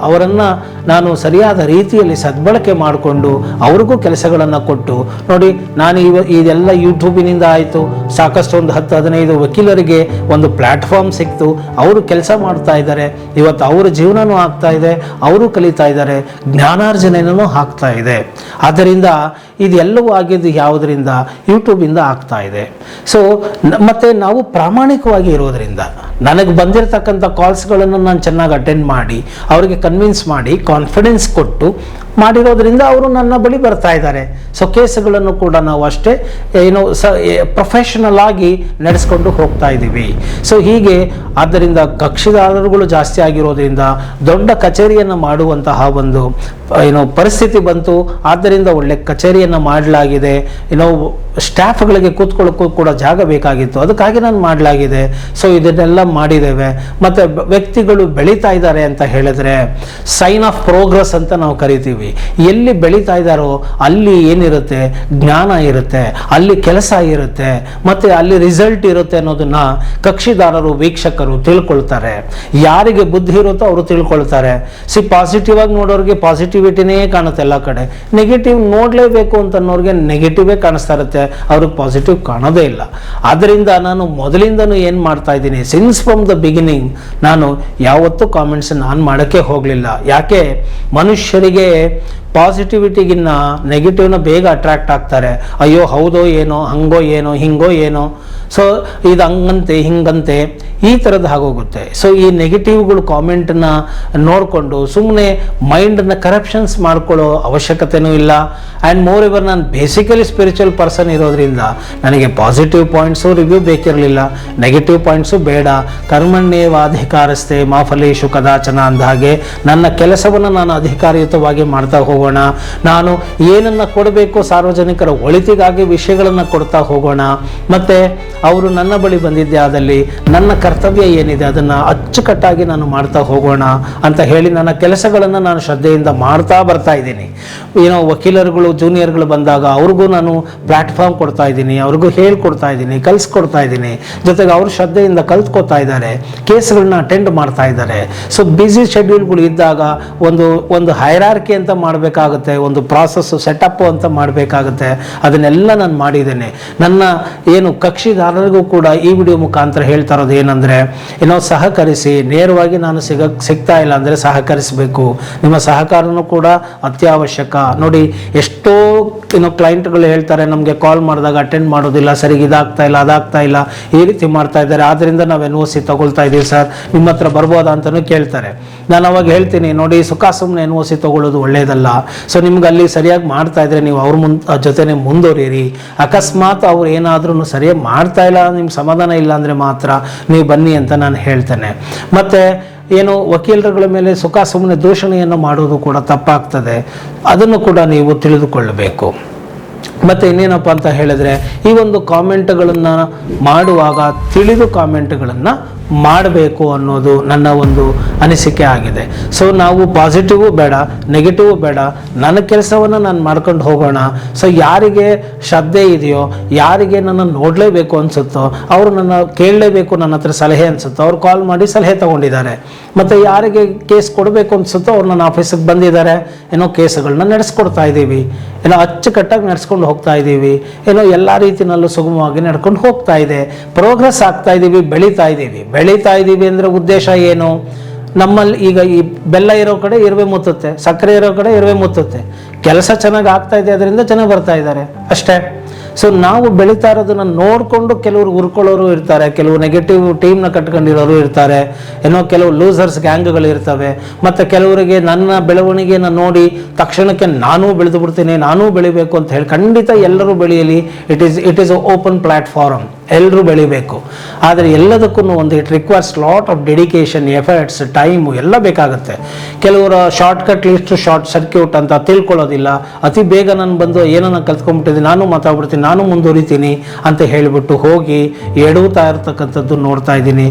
ಅವರನ್ನು ನಾನು ಸರಿಯಾದ ರೀತಿಯಲ್ಲಿ ಸದ್ಬಳಕೆ ಮಾಡಿಕೊಂಡು ಅವ್ರಿಗೂ ಕೆಲಸಗಳನ್ನು ಕೊಟ್ಟು ನೋಡಿ, ನಾನು ಇದೆಲ್ಲ ಯೂಟ್ಯೂಬಿನಿಂದ ಆಯಿತು, ಸಾಕಷ್ಟು ಒಂದು 10-15 ವಕೀಲರಿಗೆ ಒಂದು ಪ್ಲ್ಯಾಟ್ಫಾರ್ಮ್ ಪ್ಲ್ಯಾಟ್ಫಾರ್ಮ್ ಸಿಕ್ತು, ಅವರು ಕೆಲಸ ಮಾಡ್ತಾ ಇದ್ದಾರೆ, ಇವತ್ತು ಅವರ ಜೀವನನೂ ಆಗ್ತಾ ಇದೆ, ಅವರು ಕಲಿತಾ ಇದ್ದಾರೆ, ಜ್ಞಾನಾರ್ಜನೆಯೂ ಆಗ್ತಾ ಇದೆ. ಆದ್ದರಿಂದ ಇದೆಲ್ಲವೂ ಆಗಿದ್ದು ಯಾವುದರಿಂದ? ಯೂಟ್ಯೂಬಿಂದ ಆಗ್ತಾ ಇದೆ. ಸೊ ಮತ್ತು ನಾವು ಪ್ರಾಮಾಣಿಕವಾಗಿ ಇರೋದರಿಂದ ನನಗೆ ಬಂದಿರತಕ್ಕಂಥ ಕಾಲ್ಸ್ಗಳನ್ನು ನಾನು ಚೆನ್ನಾಗಿ ಅಟೆಂಡ್ ಮಾಡಿ ಅವರಿಗೆ ಕನ್ವಿನ್ಸ್ ಮಾಡಿ ಕಾನ್ಫಿಡೆನ್ಸ್ ಕೊಟ್ಟು ಮಾಡಿರೋದ್ರಿಂದ ಅವರು ನನ್ನ ಬಳಿ ಬರ್ತಾ ಇದ್ದಾರೆ. ಸೊ ಕೇಸುಗಳನ್ನು ಕೂಡ ನಾವು ಅಷ್ಟೇ ಪ್ರೊಫೆಷನಲ್ ಆಗಿ ನಡೆಸ್ಕೊಂಡು ಹೋಗ್ತಾ ಇದ್ದೀವಿ. ಸೊ ಹೀಗೆ ಆದ್ದರಿಂದ ಕಕ್ಷಿದಾರರುಗಳು ಜಾಸ್ತಿ ಆಗಿರೋದ್ರಿಂದ ದೊಡ್ಡ ಕಚೇರಿಯನ್ನು ಮಾಡುವಂತಹ ಒಂದು ಪರಿಸ್ಥಿತಿ ಬಂತು. ಆದ್ದರಿಂದ ಒಳ್ಳೆ ಕಚೇರಿಯನ್ನು ಮಾಡಲಾಗಿದೆ. ಸ್ಟಾಫ್ಗಳಿಗೆ ಕೂತ್ಕೊಳ್ಳೋಕ್ಕೂ ಕೂಡ ಜಾಗ ಬೇಕಾಗಿತ್ತು, ಅದಕ್ಕಾಗಿ ನಾನು ಮಾಡಲಾಗಿದೆ. ಸೊ ಇದನ್ನೆಲ್ಲ ಮಾಡಿದ್ದೇವೆ. ಮತ್ತು ವ್ಯಕ್ತಿಗಳು ಬೆಳೀತಾ ಇದ್ದಾರೆ ಅಂತ ಹೇಳಿದ್ರೆ ಸೈನ್ ಆಫ್ ಪ್ರೋಗ್ರೆಸ್ ಅಂತ ನಾವು ಕರಿತೀವಿ. ಎಲ್ಲಿ ಬೆಳೀತಾ ಇದ್ದಾರೋ ಅಲ್ಲಿ ಏನಿರುತ್ತೆ? ಜ್ಞಾನ ಇರುತ್ತೆ, ಅಲ್ಲಿ ಕೆಲಸ ಇರುತ್ತೆ, ಮತ್ತು ಅಲ್ಲಿ ರಿಸಲ್ಟ್ ಇರುತ್ತೆ ಅನ್ನೋದನ್ನ ಕಕ್ಷಿದಾರರು ವೀಕ್ಷಕರು ತಿಳ್ಕೊಳ್ತಾರೆ. ಯಾರಿಗೆ ಬುದ್ಧಿ ಇರುತ್ತೋ ಅವರು ತಿಳ್ಕೊಳ್ತಾರೆ. ಪಾಸಿಟಿವ್ ಆಗಿ ನೋಡೋರಿಗೆ ಪಾಸಿಟಿವಿಟಿನೇ ಕಾಣುತ್ತೆ ಎಲ್ಲ ಕಡೆ, ನೆಗೆಟಿವ್ ನೋಡಲೇಬೇಕು ಅಂತ ಅನ್ನೋರಿಗೆ ನೆಗೆಟಿವೇ ಕಾಣಿಸ್ತಾ ಇರುತ್ತೆ, ಅವ್ರಿಗೆ ಪಾಸಿಟಿವ್ ಕಾಣೋದೇ ಇಲ್ಲ. ಆದ್ದರಿಂದ ನಾನು ಮೊದಲಿಂದನೂ ಏನು ಮಾಡ್ತಾ ಇದ್ದೀನಿ, ಸಿನ್ಸ್ ಫ್ರಮ್ ದ ಬಿಗಿನಿಂಗ್ ನಾನು ಯಾವತ್ತೂ ಕಾಮೆಂಟ್ಸ್ ನಾನು ಮಾಡೋಕ್ಕೆ ಹೋಗಲಿಲ್ಲ. ಯಾಕೆ? ಮನುಷ್ಯರಿಗೆ ಪಾಸಿಟಿವಿಟಿಗಿನ್ನ ನೆಗೆಟಿವ್ನ ಬೇಗ ಅಟ್ರಾಕ್ಟ್ ಆಗ್ತಾರೆ. ಅಯ್ಯೋ ಹೌದೋ ಏನೋ, ಹಂಗೋ ಏನೋ, ಹಿಂಗೋ ಏನೋ, ಸೊ ಇದು ಹಂಗಂತೆ ಹಿಂಗಂತೆ ಈ ಥರದ್ದು ಆಗೋಗುತ್ತೆ. ಸೊ ಈ ನೆಗೆಟಿವ್ಗಳು ಕಾಮೆಂಟನ್ನ ನೋಡಿಕೊಂಡು ಸುಮ್ಮನೆ ಮೈಂಡನ್ನು ಕರಪ್ಷನ್ಸ್ ಮಾಡ್ಕೊಳ್ಳೋ ಅವಶ್ಯಕತೆಯೂ ಇಲ್ಲ. ಆ್ಯಂಡ್ ಮೋರ್ ಎವರ್ ನಾನು ಬೇಸಿಕಲಿ ಸ್ಪಿರಿಚುವಲ್ ಪರ್ಸನ್ ಇರೋದ್ರಿಂದ ನನಗೆ ಪಾಸಿಟಿವ್ ಪಾಯಿಂಟ್ಸು ರಿವ್ಯೂ ಬೇಕಿರಲಿಲ್ಲ, ನೆಗೆಟಿವ್ ಪಾಯಿಂಟ್ಸು ಬೇಡ. ಕರ್ಮಣ್ಯೇವಾಧಿಕಾರಸ್ಥೆ ಮಾ ಫಲೇಷು ಕದಾಚನ ಅಂದ ಹಾಗೆ ನನ್ನ ಕೆಲಸವನ್ನು ನಾನು ಅಧಿಕಾರಯುತವಾಗಿ ಮಾಡ್ತಾ ಹೋಗೋಣ. ನಾನು ಏನನ್ನು ಕೊಡಬೇಕು ಸಾರ್ವಜನಿಕರ ಒಳಿತಿಗಾಗಿ ವಿಷಯಗಳನ್ನು ಕೊಡ್ತಾ ಹೋಗೋಣ. ಮತ್ತು ಅವರು ನನ್ನ ಬಳಿ ಬಂದಿದ್ದೆ ಆದಲ್ಲಿ ನನ್ನ ಕರ್ತವ್ಯ ಏನಿದೆ ಅದನ್ನು ಅಚ್ಚುಕಟ್ಟಾಗಿ ನಾನು ಮಾಡ್ತಾ ಹೋಗೋಣ ಅಂತ ಹೇಳಿ ನನ್ನ ಕೆಲಸಗಳನ್ನು ನಾನು ಶ್ರದ್ಧೆಯಿಂದ ಮಾಡ್ತಾ ಬರ್ತಾ ಇದ್ದೀನಿ. ವಕೀಲರುಗಳು ಜೂನಿಯರ್ಗಳು ಬಂದಾಗ ಅವ್ರಿಗೂ ನಾನು ಪ್ಲ್ಯಾಟ್ಫಾರ್ಮ್ ಕೊಡ್ತಾ ಇದ್ದೀನಿ, ಅವ್ರಿಗೂ ಹೇಳ್ಕೊಡ್ತಾ ಇದ್ದೀನಿ, ಕಲಿಸ್ಕೊಡ್ತಾ ಇದ್ದೀನಿ. ಜೊತೆಗೆ ಅವರು ಶ್ರದ್ಧೆಯಿಂದ ಕಲ್ತ್ಕೊತಾ ಇದ್ದಾರೆ, ಕೇಸ್ಗಳನ್ನ ಅಟೆಂಡ್ ಮಾಡ್ತಾ ಇದ್ದಾರೆ. ಸೊ ಬ್ಯುಸಿ ಶೆಡ್ಯೂಲ್ಗಳು ಇದ್ದಾಗ ಒಂದು ಹೈರಾರ್ಕಿ ಅಂತ ಮಾಡಬೇಕಾಗುತ್ತೆ, ಒಂದು ಪ್ರಾಸೆಸ್ಸು ಸೆಟಪ್ ಅಂತ ಮಾಡಬೇಕಾಗುತ್ತೆ. ಅದನ್ನೆಲ್ಲ ನಾನು ಮಾಡಿದ್ದೇನೆ. ನನ್ನ ಕಕ್ಷಿದಾರರಿಗೂ ಕೂಡ ಈ ವಿಡಿಯೋ ಮುಖಾಂತರ ಹೇಳ್ತಾ ಇರೋದು ಏನಂದರೆ, ಸಹಕರಿಸಿ. ನೇರವಾಗಿ ನಾನು ಸಿಗ್ತಾ ಇಲ್ಲ ಅಂದರೆ ಸಹಕರಿಸಬೇಕು. ನಿಮ್ಮ ಸಹಕಾರನೂ ಕೂಡ ಅತ್ಯವಶ್ಯಕ. ನೋಡಿ, ಎಷ್ಟೋ ಕ್ಲೈಂಟ್ಗಳು ಹೇಳ್ತಾರೆ ನಮಗೆ ಕಾಲ್ ಮಾಡಿದಾಗ ಅಟೆಂಡ್ ಮಾಡೋದಿಲ್ಲ, ಸರಿಗೆ ಇದಾಗ್ತಾ ಇಲ್ಲ, ಅದಾಗ್ತಾ ಇಲ್ಲ, ಈ ರೀತಿ ಮಾಡ್ತಾ ಇದ್ದಾರೆ, ಆದ್ದರಿಂದ ನಾವು NOC ತಗೊಳ್ತಾ ಇದ್ದೀವಿ ಸರ್, ನಿಮ್ಮ ಹತ್ರ ಬರ್ಬೋದಾ ಅಂತಲೂ ಕೇಳ್ತಾರೆ. ನಾನು ಅವಾಗ ಹೇಳ್ತೀನಿ, ನೋಡಿ ಸುಖ ಸುಮ್ಮನೆ NOC ತಗೊಳ್ಳೋದು ಒಳ್ಳೆಯದಲ್ಲ. ಸೊ ನಿಮ್ಗೆ ಅಲ್ಲಿ ಸರಿಯಾಗಿ ಮಾಡ್ತಾ ಇದ್ರೆ ನೀವು ಅವ್ರ ಜೊತೆನೆ ಮುಂದುವರಿಯಿರಿ. ಅಕಸ್ಮಾತ್ ಅವ್ರು ಏನಾದ್ರೂ ಸರಿಯಾಗಿ ಮಾಡ್ತಾ ಇಲ್ಲ, ನಿಮ್ಗೆ ಸಮಾಧಾನ ಇಲ್ಲ ಅಂದರೆ ಮಾತ್ರ ನೀವು ಬನ್ನಿ ಅಂತ ನಾನು ಹೇಳ್ತೇನೆ. ಮತ್ತು ವಕೀಲರುಗಳ ಮೇಲೆ ಸುಖ ಸುಮ್ಮನೆ ದೂಷಣೆಯನ್ನು ಮಾಡೋದು ಕೂಡ ತಪ್ಪಾಗ್ತದೆ, ಅದನ್ನು ಕೂಡ ನೀವು ತಿಳಿದುಕೊಳ್ಳಬೇಕು. ಮತ್ತು ಇನ್ನೇನಪ್ಪ ಅಂತ ಹೇಳಿದ್ರೆ, ಈ ಒಂದು ಕಾಮೆಂಟ್ಗಳನ್ನು ಮಾಡುವಾಗ ತಿಳಿದು ಕಾಮೆಂಟ್ಗಳನ್ನು ಮಾಡಬೇಕು ಅನ್ನೋದು ನನ್ನ ಒಂದು ಅನಿಸಿಕೆ ಆಗಿದೆ. ಸೊ ನಾವು ಪಾಸಿಟಿವು ಬೇಡ, ನೆಗೆಟಿವ್ ಬೇಡ, ನನ್ನ ಕೆಲಸವನ್ನು ನಾನು ಮಾಡ್ಕೊಂಡು ಹೋಗೋಣ. ಸೊ ಯಾರಿಗೆ ಶ್ರದ್ಧೆ ಇದೆಯೋ, ಯಾರಿಗೆ ನನ್ನ ನೋಡಲೇಬೇಕು ಅನಿಸುತ್ತೋ, ಅವರು ನನ್ನ ಕೇಳಲೇಬೇಕು, ನನ್ನ ಹತ್ರ ಸಲಹೆ ಅನಿಸುತ್ತೋ ಅವ್ರು ಕಾಲ್ ಮಾಡಿ ಸಲಹೆ ತೊಗೊಂಡಿದ್ದಾರೆ. ಮತ್ತು ಯಾರಿಗೆ ಕೇಸ್ ಕೊಡಬೇಕು ಅನಿಸುತ್ತೋ ಅವ್ರು ನನ್ನ ಆಫೀಸಿಗೆ ಬಂದಿದ್ದಾರೆ, ಕೇಸುಗಳನ್ನ ನಡೆಸ್ಕೊಡ್ತಾ ಇದ್ದೀವಿ, ಅಚ್ಚುಕಟ್ಟಾಗಿ ನಡೆಸ್ಕೊಂಡು ಹೋಗ್ತಾ ಇದ್ದೀವಿ, ಎಲ್ಲ ರೀತಿಯಲ್ಲೂ ಸುಗಮವಾಗಿ ನಡ್ಕೊಂಡು ಹೋಗ್ತಾ ಇದೆ, ಪ್ರೋಗ್ರೆಸ್ ಆಗ್ತಾ ಇದ್ದೀವಿ, ಬೆಳೀತಾ ಇದ್ದೀವಿ ಅಂದರೆ ಉದ್ದೇಶ ಏನು? ನಮ್ಮಲ್ಲಿ ಈಗ ಈ ಬೆಲ್ಲ ಇರೋ ಕಡೆ ಇರುವೆ ಮುತ್ತುತ್ತೆ, ಸಕ್ಕರೆ ಇರೋ ಕಡೆ ಇರುವೆ ಮುತ್ತುತ್ತೆ. ಕೆಲಸ ಚೆನ್ನಾಗಿ ಆಗ್ತಾ ಇದೆ, ಅದರಿಂದ ಜನ ಬರ್ತಾ ಇದ್ದಾರೆ ಅಷ್ಟೇ. ಸೊ ನಾವು ಬೆಳೀತಾ ಇರೋದನ್ನ ನೋಡಿಕೊಂಡು ಕೆಲವರು ಉರ್ಕೊಳ್ಳೋರು ಇರ್ತಾರೆ, ಕೆಲವು ನೆಗೆಟಿವ್ ಟೀಮ್ನ ಕಟ್ಕೊಂಡಿರೋರು ಇರ್ತಾರೆ, ಕೆಲವು ಲೂಸರ್ಸ್ ಗ್ಯಾಂಗ್ಗಳು ಇರ್ತವೆ. ಮತ್ತು ಕೆಲವರಿಗೆ ನನ್ನ ಬೆಳವಣಿಗೆಯನ್ನು ನೋಡಿ ತಕ್ಷಣಕ್ಕೆ ನಾನೂ ಬೆಳೆದು ಬಿಡ್ತೀನಿ, ನಾನೂ ಬೆಳಿಬೇಕು ಅಂತ ಹೇಳಿ. ಖಂಡಿತ ಎಲ್ಲರೂ ಬೆಳೆಯಲಿ, ಇಟ್ ಈಸ್ ಓಪನ್ ಪ್ಲ್ಯಾಟ್ಫಾರ್ಮ್, ಎಲ್ಲರೂ ಬೆಳಿಬೇಕು. ಆದರೆ ಎಲ್ಲದಕ್ಕೂ ಒಂದು it requires lot of dedication, efforts, time ಎಲ್ಲ ಬೇಕಾಗುತ್ತೆ. ಕೆಲವರು ಶಾರ್ಟ್ಕಟ್ ಲಿಸ್ಟ್, ಶಾರ್ಟ್ ಸರ್ಕ್ಯೂಟ್ ಅಂತ ತಿಳ್ಕೊಳ್ಳೋದಿಲ್ಲ. ಅತಿ ಬೇಗ ನಾನು ಬಂದು ಏನನ್ನ ಕಲ್ತ್ಕೊಂಡ್ಬಿಟ್ಟಿದ್ದೀನಿ, ನಾನು ಮಾತಾಡ್ಬಿಡ್ತೀನಿ, ನಾನು ಮುಂದುವರಿತೀನಿ ಅಂತ ಹೇಳಿಬಿಟ್ಟು ಹೋಗಿ ಎಡುತ್ತಾ ಇರ್ತಕ್ಕಂಥದ್ದು ನೋಡ್ತಾ ಇದ್ದೀನಿ.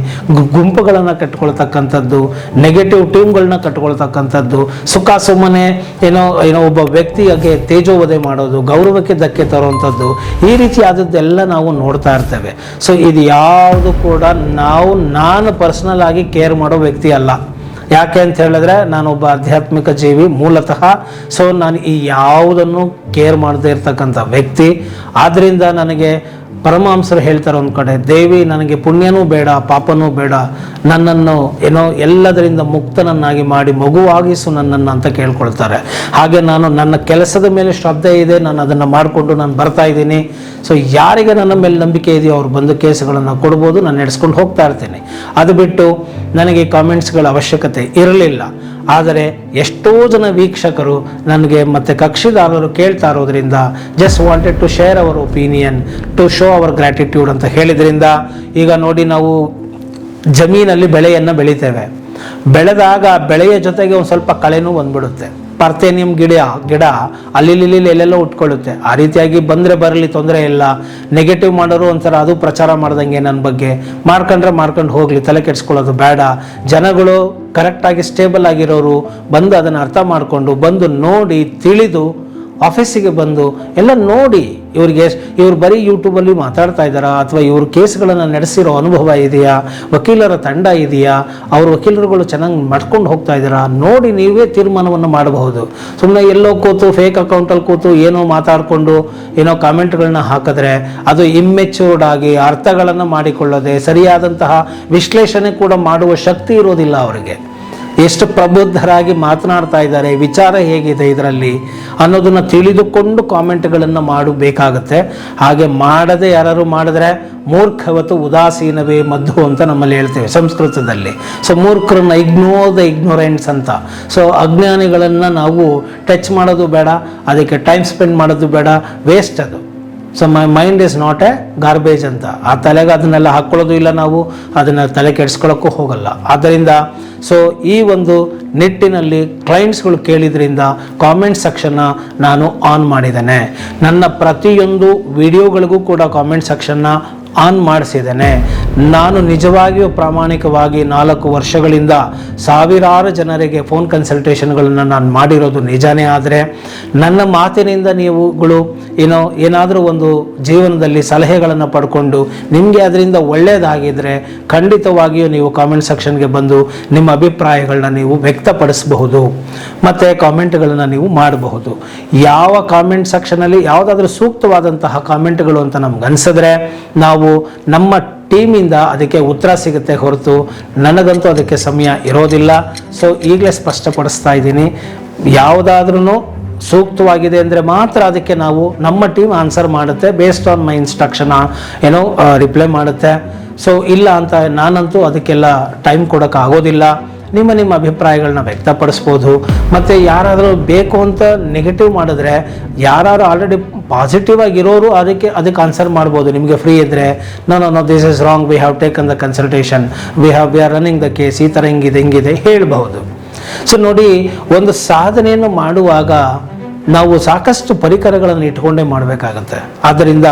ಗುಂಪುಗಳನ್ನು ಕಟ್ಕೊಳ್ತಕ್ಕಂಥದ್ದು, ನೆಗೆಟಿವ್ ಟೀಮ್ಗಳನ್ನ ಕಟ್ಕೊಳ್ತಕ್ಕಂಥದ್ದು, ಸುಖ ಸುಮ್ಮನೆ ಒಬ್ಬ ವ್ಯಕ್ತಿಗೆ ತೇಜೋವಧೆ ಮಾಡೋದು, ಗೌರವಕ್ಕೆ ಧಕ್ಕೆ ತರುವಂಥದ್ದು, ಈ ರೀತಿ ಆದದ್ದೆಲ್ಲ ನಾವು ನೋಡ್ತಾ ಇರ್ತೇವೆ. ಸೊ ಇದು ಯಾವುದು ಕೂಡ ನಾನು ಪರ್ಸನಲ್ ಆಗಿ ಕೇರ್ ಮಾಡೋ ವ್ಯಕ್ತಿ ಅಲ್ಲ. ಯಾಕೆ ಅಂತ ಹೇಳಿದ್ರೆ ನಾನೊಬ್ಬ ಆಧ್ಯಾತ್ಮಿಕ ಜೀವಿ ಮೂಲತಃ. ಸೊ ನಾನು ಈ ಯಾವುದನ್ನು ಕೇರ್ ಮಾಡದೇ ಇರ್ತಕ್ಕಂಥ ವ್ಯಕ್ತಿ. ಆದ್ದರಿಂದ ನನಗೆ ಪರಮಹಂಸರು ಹೇಳ್ತಾರೆ ಒಂದು ಕಡೆ, ದೇವಿ ನನಗೆ ಪುಣ್ಯನೂ ಬೇಡ ಪಾಪನೂ ಬೇಡ, ನನ್ನನ್ನು ಏನೋ ಎಲ್ಲದರಿಂದ ಮುಕ್ತನನ್ನಾಗಿ ಮಾಡಿ ಮಗುವಾಗಿಸು ನನ್ನನ್ನು ಅಂತ ಕೇಳ್ಕೊಳ್ತಾರೆ. ಹಾಗೆ ನಾನು ನನ್ನ ಕೆಲಸದ ಮೇಲೆ ಶ್ರದ್ಧೆ ಇದೆ, ನಾನು ಅದನ್ನು ಮಾಡಿಕೊಂಡು ನಾನು ಬರ್ತಾ ಇದ್ದೀನಿ. ಸೊ ಯಾರಿಗೆ ನನ್ನ ಮೇಲೆ ನಂಬಿಕೆ ಇದೆಯೋ ಅವ್ರು ಬಂದು ಕೇಸುಗಳನ್ನು ಕೊಡ್ಬೋದು, ನಾನು ನಡೆಸ್ಕೊಂಡು ಹೋಗ್ತಾ ಇರ್ತೀನಿ. ಅದು ಬಿಟ್ಟು ನನಗೆ ಕಾಮೆಂಟ್ಸ್ಗಳ ಅವಶ್ಯಕತೆ ಇರಲಿಲ್ಲ. ಆದರೆ ಎಷ್ಟೋ ಜನ ವೀಕ್ಷಕರು ನನಗೆ ಮತ್ತು ಕಕ್ಷಿದಾರರು ಕೇಳ್ತಾ ಇರೋದ್ರಿಂದ just wanted to share our opinion, to show our gratitude ಅಂತ ಹೇಳಿದ್ರಿಂದ, ಈಗ ನೋಡಿ ನಾವು ಜಮೀನಲ್ಲಿ ಬೆಳೆಯನ್ನು ಬೆಳಿತೇವೆ. ಬೆಳೆದಾಗ ಬೆಳೆಯ ಜೊತೆಗೆ ಒಂದು ಸ್ವಲ್ಪ ಕಳೆನೂ ಬಂದ್ಬಿಡುತ್ತೆ. ಪಾರ್ಥೇನಿಯಂ ಗಿಡ ಅಲ್ಲಿ ಎಲ್ಲೆಲ್ಲೋ ಉಟ್ಕೊಳ್ಳುತ್ತೆ. ಆ ರೀತಿಯಾಗಿ ಬಂದರೆ ಬರಲಿ, ತೊಂದರೆ ಇಲ್ಲ. ನೆಗೆಟಿವ್ ಮಾಡೋರು ಒಂಥರ ಅದು ಪ್ರಚಾರ ಮಾಡ್ದಂಗೆ ನನ್ನ ಬಗ್ಗೆ ಮಾಡ್ಕೊಂಡು ಹೋಗಲಿ, ತಲೆ ಕೆಡಿಸ್ಕೊಳ್ಳೋದು ಬೇಡ. ಜನಗಳು ಕರೆಕ್ಟಾಗಿ ಸ್ಟೇಬಲ್ ಆಗಿರೋರು ಬಂದು ಅದನ್ನು ಅರ್ಥ ಮಾಡಿಕೊಂಡು ಬಂದು ನೋಡಿ ತಿಳಿದು ಆಫೀಸಿಗೆ ಬಂದು ಎಲ್ಲ ನೋಡಿ, ಇವ್ರು ಬರೀ ಯೂಟ್ಯೂಬಲ್ಲಿ ಮಾತಾಡ್ತಾ ಇದ್ದಾರಾ ಅಥವಾ ಇವ್ರ ಕೇಸ್ಗಳನ್ನು ನಡೆಸಿರೋ ಅನುಭವ ಇದೆಯಾ, ವಕೀಲರ ತಂಡ ಇದೆಯಾ, ಅವ್ರ ವಕೀಲರುಗಳು ಚೆನ್ನಾಗಿ ಮಾಡ್ಕೊಂಡು ಹೋಗ್ತಾ ಇದ್ದಾರಾ ನೋಡಿ ನೀವೇ ತೀರ್ಮಾನವನ್ನು ಮಾಡಬಹುದು. ಸುಮ್ಮನೆ ಎಲ್ಲೋ ಕೂತು ಫೇಕ್ ಅಕೌಂಟಲ್ಲಿ ಕೂತು ಏನೋ ಮಾತಾಡಿಕೊಂಡು ಏನೋ ಕಾಮೆಂಟ್ಗಳನ್ನ ಹಾಕಿದ್ರೆ ಅದು ಇಮ್ಮೆಚ್ಯೂರ್ಡ್ ಆಗಿ ಅರ್ಥಗಳನ್ನು ಮಾಡಿಕೊಳ್ಳದೆ ಸರಿಯಾದಂತಹ ವಿಶ್ಲೇಷಣೆ ಕೂಡ ಮಾಡುವ ಶಕ್ತಿ ಇರೋದಿಲ್ಲ ಅವರಿಗೆ. ಎಷ್ಟು ಪ್ರಬುದ್ಧರಾಗಿ ಮಾತನಾಡ್ತಾ ಇದ್ದಾರೆ, ವಿಚಾರ ಹೇಗಿದೆ ಇದರಲ್ಲಿ ಅನ್ನೋದನ್ನು ತಿಳಿದುಕೊಂಡು ಕಾಮೆಂಟ್ಗಳನ್ನು ಮಾಡಬೇಕಾಗತ್ತೆ. ಹಾಗೆ ಮಾಡದೆ ಯಾರು ಮಾಡಿದ್ರೆ ಮೂರ್ಖವತ್ತು ಉದಾಸೀನವೇ ಮದ್ದು ಅಂತ ನಮ್ಮಲ್ಲಿ ಹೇಳ್ತೇವೆ ಸಂಸ್ಕೃತದಲ್ಲಿ. ಸೊ ಮೂರ್ಖರನ್ನ ಇಗ್ನೋರ್ ದ ಇಗ್ನೋರೆಂಟ್ಸ್ ಅಂತ. ಸೊ ಅಜ್ಞಾನಿಗಳನ್ನು ನಾವು ಟಚ್ ಮಾಡೋದು ಬೇಡ, ಅದಕ್ಕೆ ಟೈಮ್ ಸ್ಪೆಂಡ್ ಮಾಡೋದು ಬೇಡ, ವೇಸ್ಟ್ ಅದು. So my mind is not A garbage ಅಂತ. ಆ ತಲೆಗೆ ಅದನ್ನೆಲ್ಲ ಹಾಕ್ಕೊಳ್ಳೋದು ಇಲ್ಲ, ನಾವು ಅದನ್ನು ತಲೆ ಕೆಡಿಸ್ಕೊಳ್ಳೋಕ್ಕೂ ಹೋಗಲ್ಲ. ಆದ್ದರಿಂದ ಸೊ ಈ ಒಂದು ನಿಟ್ಟಿನಲ್ಲಿ ಕ್ಲೈಂಟ್ಸ್ಗಳು ಕೇಳಿದ್ರಿಂದ ಕಾಮೆಂಟ್ ಸೆಕ್ಷನ್ನ ನಾನು ಆನ್ ಮಾಡಿದ್ದೇನೆ. ನನ್ನ ಪ್ರತಿಯೊಂದು ವಿಡಿಯೋಗಳಿಗೂ ಕೂಡ ಕಾಮೆಂಟ್ ಸೆಕ್ಷನ್ನ ಆನ್ ಮಾಡಿಸಿದ್ದೇನೆ. ನಾನು ನಿಜವಾಗಿಯೂ ಪ್ರಾಮಾಣಿಕವಾಗಿ 4 ವರ್ಷಗಳಿಂದ ಸಾವಿರಾರು ಜನರಿಗೆ ಫೋನ್ ಕನ್ಸಲ್ಟೇಷನ್ಗಳನ್ನು ನಾನು ಮಾಡಿರೋದು ನಿಜಾನೇ. ಆದರೆ ನನ್ನ ಮಾತಿನಿಂದ ನೀವುಗಳು ಏನಾದರೂ ಒಂದು ಜೀವನದಲ್ಲಿ ಸಲಹೆಗಳನ್ನು ಪಡ್ಕೊಂಡು ನಿಮಗೆ ಅದರಿಂದ ಒಳ್ಳೆಯದಾಗಿದ್ದರೆ ಖಂಡಿತವಾಗಿಯೂ ನೀವು ಕಾಮೆಂಟ್ ಸೆಕ್ಷನ್ಗೆ ಬಂದು ನಿಮ್ಮ ಅಭಿಪ್ರಾಯಗಳನ್ನ ನೀವು ವ್ಯಕ್ತಪಡಿಸಬಹುದು ಮತ್ತು ಕಾಮೆಂಟ್ಗಳನ್ನು ನೀವು ಮಾಡಬಹುದು. ಯಾವ ಕಾಮೆಂಟ್ ಸೆಕ್ಷನಲ್ಲಿ ಯಾವುದಾದ್ರೂ ಸೂಕ್ತವಾದಂತಹ ಕಾಮೆಂಟ್ಗಳು ಅಂತ ನಮ್ಗೆ ಅನಿಸಿದ್ರೆ ನಾವು ನಮ್ಮ ಟೀಮಿಂದ ಅದಕ್ಕೆ ಉತ್ತರ ಸಿಗುತ್ತೆ ಹೊರತು ನನಗಂತೂ ಅದಕ್ಕೆ ಸಮಯ ಇರೋದಿಲ್ಲ. ಸೊ ಈಗಲೇ ಸ್ಪಷ್ಟಪಡಿಸ್ತಾ ಇದ್ದೀನಿ, ಯಾವುದಾದ್ರೂ ಸೂಕ್ತವಾಗಿದೆ ಅಂದರೆ ಮಾತ್ರ ಅದಕ್ಕೆ ನಮ್ಮ ಟೀಮ್ ಆನ್ಸರ್ ಮಾಡುತ್ತೆ, based on my instruction reply ಮಾಡುತ್ತೆ. ಸೊ ಇಲ್ಲ ಅಂತ ನಾನಂತೂ ಅದಕ್ಕೆಲ್ಲ ಟೈಮ್ ಕೊಡೋಕೆ ಆಗೋದಿಲ್ಲ. ನಿಮ್ಮ ಅಭಿಪ್ರಾಯಗಳನ್ನ ವ್ಯಕ್ತಪಡಿಸ್ಬೋದು. ಮತ್ತು ಯಾರಾದರೂ ಬೇಕು ಅಂತ ನೆಗೆಟಿವ್ ಮಾಡಿದ್ರೆ, ಯಾರು ಆಲ್ರೆಡಿ ಪಾಸಿಟಿವ್ ಆಗಿರೋರು ಅದಕ್ಕೆ ಆನ್ಸರ್ ಮಾಡ್ಬೋದು. ನಿಮಗೆ ಫ್ರೀ ಇದ್ದರೆ no this is wrong, we have taken the consultation, we are running the case, ಈ ಥರ ಹಿಂಗಿದೆ ಹೇಳಬಹುದು. ಸೊ ನೋಡಿ, ಒಂದು ಸಾಧನೆಯನ್ನು ಮಾಡುವಾಗ ನಾವು ಸಾಕಷ್ಟು ಪರಿಕರಗಳನ್ನು ಇಟ್ಕೊಂಡೇ ಮಾಡಬೇಕಾಗತ್ತೆ. ಆದ್ದರಿಂದ